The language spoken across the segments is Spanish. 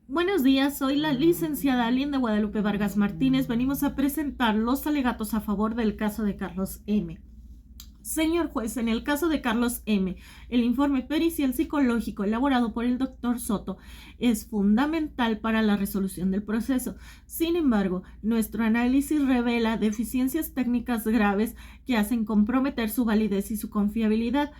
Buenos días, soy la licenciada Linda Guadalupe Vargas Martínez. Venimos a presentar los alegatos a favor del caso de Carlos M. Señor juez, en el caso de Carlos M., el informe pericial psicológico elaborado por el doctor Soto es fundamental para la resolución del proceso. Sin embargo, nuestro análisis revela deficiencias técnicas graves que hacen comprometer su validez y su confiabilidad.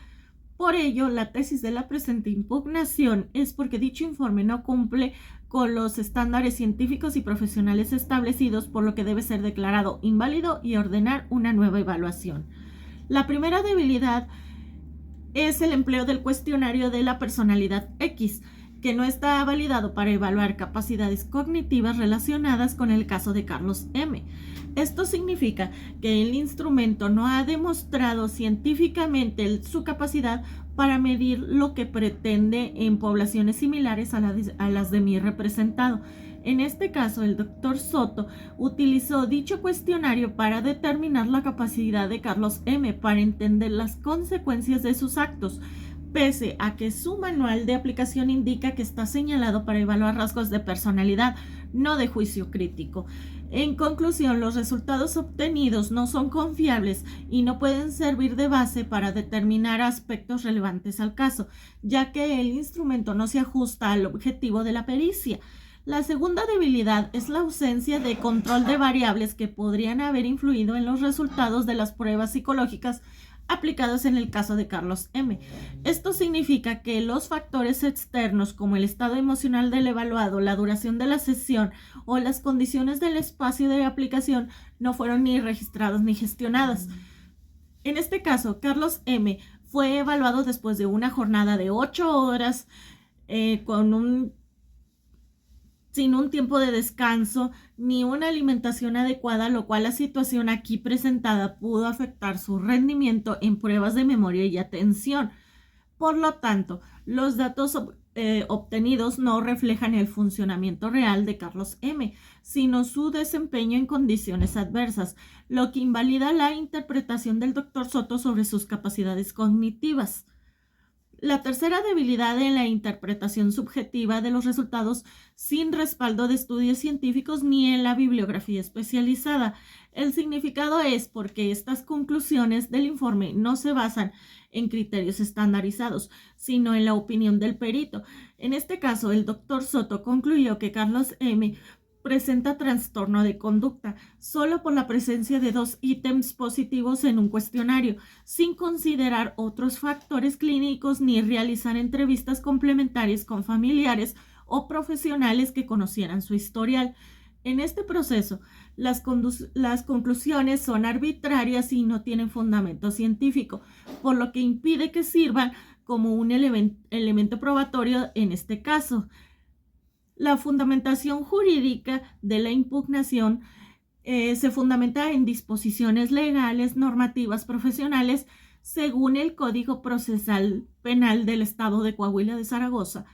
Por ello, la tesis de la presente impugnación es porque dicho informe no cumple con los estándares científicos y profesionales establecidos, por lo que debe ser declarado inválido y ordenar una nueva evaluación. La primera debilidad es el empleo del cuestionario de la personalidad X, que no está validado para evaluar capacidades cognitivas relacionadas con el caso de Carlos M. Esto significa que el instrumento no ha demostrado científicamente su capacidad para medir lo que pretende en poblaciones similares a las de mi representado. En este caso, el doctor Soto utilizó dicho cuestionario para determinar la capacidad de Carlos M. para entender las consecuencias de sus actos, pese a que su manual de aplicación indica que está señalado para evaluar rasgos de personalidad, no de juicio crítico. En conclusión, los resultados obtenidos no son confiables y no pueden servir de base para determinar aspectos relevantes al caso, ya que el instrumento no se ajusta al objetivo de la pericia. La segunda debilidad es la ausencia de control de variables que podrían haber influido en los resultados de las pruebas psicológicas aplicados en el caso de Carlos M. Esto significa que los factores externos como el estado emocional del evaluado, la duración de la sesión o las condiciones del espacio de aplicación no fueron ni registrados ni gestionadas. En este caso, Carlos M. fue evaluado después de una jornada de 8 horas sin un tiempo de descanso ni una alimentación adecuada, lo cual la situación aquí presentada pudo afectar su rendimiento en pruebas de memoria y atención. Por lo tanto, los datos obtenidos no reflejan el funcionamiento real de Carlos M., sino su desempeño en condiciones adversas, lo que invalida la interpretación del doctor Soto sobre sus capacidades cognitivas. La tercera debilidad en la interpretación subjetiva de los resultados sin respaldo de estudios científicos ni en la bibliografía especializada. El significado es porque estas conclusiones del informe no se basan en criterios estandarizados, sino en la opinión del perito. En este caso, el doctor Soto concluyó que Carlos M. presenta trastorno de conducta solo por la presencia de 2 ítems positivos en un cuestionario, sin considerar otros factores clínicos ni realizar entrevistas complementarias con familiares o profesionales que conocieran su historial. En este proceso, las conclusiones son arbitrarias y no tienen fundamento científico, por lo que impide que sirvan como un elemento probatorio en este caso. La fundamentación jurídica de la impugnación se fundamenta en disposiciones legales, normativas, profesionales, según el Código Procesal Penal del Estado de Coahuila de Zaragoza.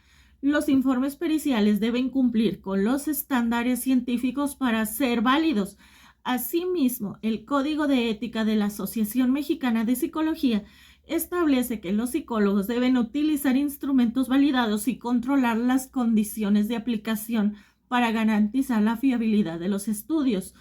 Los informes periciales deben cumplir con los estándares científicos para ser válidos. Asimismo, el Código de Ética de la Asociación Mexicana de Psicología establece que los psicólogos deben utilizar instrumentos validados y controlar las condiciones de aplicación para garantizar la fiabilidad de los estudios,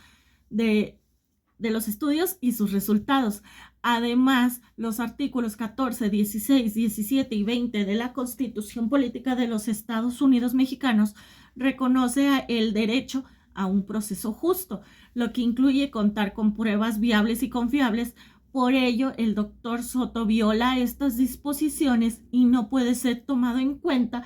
y sus resultados. Además, los artículos 14, 16, 17 y 20 de la Constitución Política de los Estados Unidos Mexicanos reconoce el derecho a un proceso justo, lo que incluye contar con pruebas viables y confiables. Por ello, el doctor Soto viola estas disposiciones y no puede ser tomado en cuenta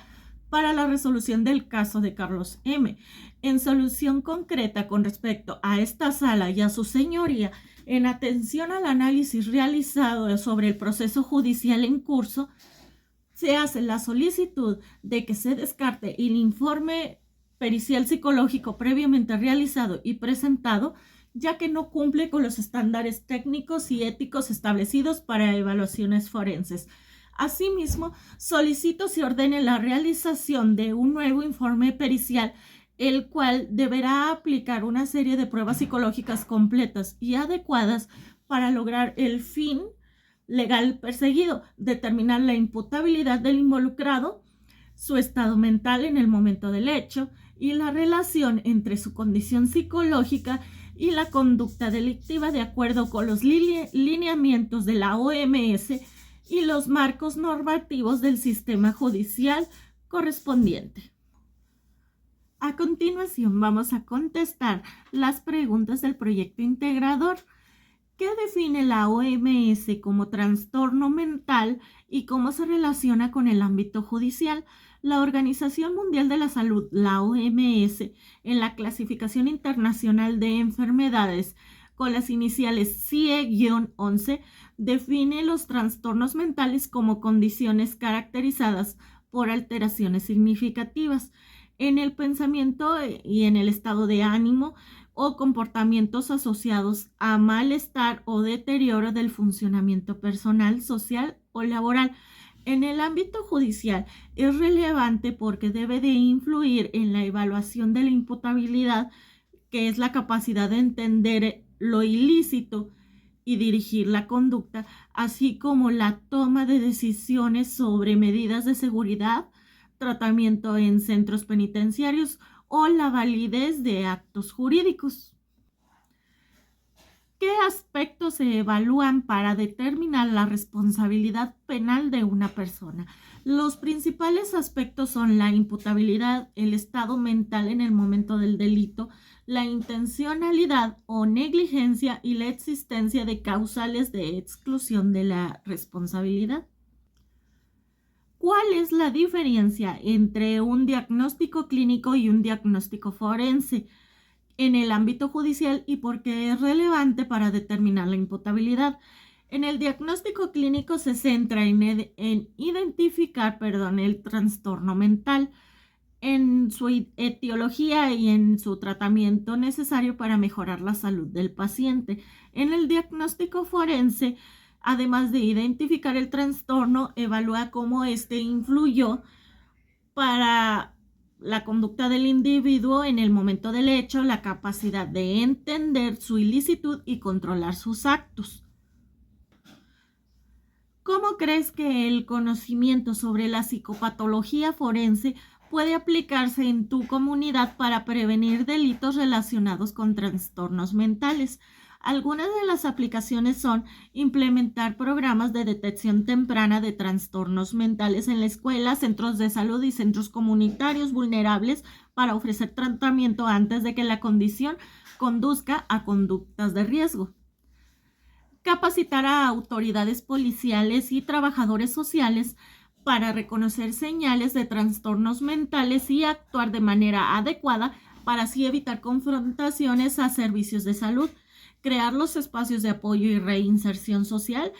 para la resolución del caso de Carlos M. En solución concreta con respecto a esta sala y a su señoría, en atención al análisis realizado sobre el proceso judicial en curso, se hace la solicitud de que se descarte el informe pericial psicológico previamente realizado y presentado, ya que no cumple con los estándares técnicos y éticos establecidos para evaluaciones forenses. Asimismo, solicito se ordene la realización de un nuevo informe pericial, el cual deberá aplicar una serie de pruebas psicológicas completas y adecuadas para lograr el fin legal perseguido, determinar la imputabilidad del involucrado, su estado mental en el momento del hecho y la relación entre su condición psicológica y la conducta delictiva de acuerdo con los lineamientos de la OMS y los marcos normativos del sistema judicial correspondiente. A continuación vamos a contestar las preguntas del proyecto integrador. ¿Qué define la OMS como trastorno mental y cómo se relaciona con el ámbito judicial? La Organización Mundial de la Salud, la OMS, en la clasificación internacional de enfermedades con las iniciales CIE-11, define los trastornos mentales como condiciones caracterizadas por alteraciones significativas en el pensamiento y en el estado de ánimo o comportamientos asociados a malestar o deterioro del funcionamiento personal, social o laboral. En el ámbito judicial es relevante porque debe de influir en la evaluación de la imputabilidad, que es la capacidad de entender lo ilícito y dirigir la conducta, así como la toma de decisiones sobre medidas de seguridad, tratamiento en centros penitenciarios o la validez de actos jurídicos. ¿Qué aspectos se evalúan para determinar la responsabilidad penal de una persona? Los principales aspectos son la imputabilidad, el estado mental en el momento del delito, la intencionalidad o negligencia y la existencia de causales de exclusión de la responsabilidad. ¿Cuál es la diferencia entre un diagnóstico clínico y un diagnóstico forense en el ámbito judicial y por qué es relevante para determinar la imputabilidad? En el diagnóstico clínico se centra en identificar el trastorno mental, en su etiología y en su tratamiento necesario para mejorar la salud del paciente. En el diagnóstico forense, además de identificar el trastorno, evalúa cómo éste influyó para la conducta del individuo en el momento del hecho, la capacidad de entender su ilicitud y controlar sus actos. ¿Cómo crees que el conocimiento sobre la psicopatología forense puede aplicarse en tu comunidad para prevenir delitos relacionados con trastornos mentales? Algunas de las aplicaciones son implementar programas de detección temprana de trastornos mentales en la escuela, centros de salud y centros comunitarios vulnerables para ofrecer tratamiento antes de que la condición conduzca a conductas de riesgo. Capacitar a autoridades policiales y trabajadores sociales para reconocer señales de trastornos mentales y actuar de manera adecuada para así evitar confrontaciones a servicios de salud, crear los espacios de apoyo y reinserción social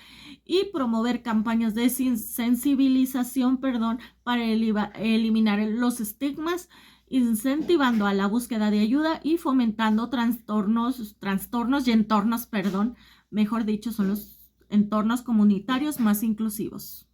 y promover campañas de sensibilización para eliminar los estigmas, incentivando a la búsqueda de ayuda y fomentando trastornos y entornos, son los entornos comunitarios más inclusivos.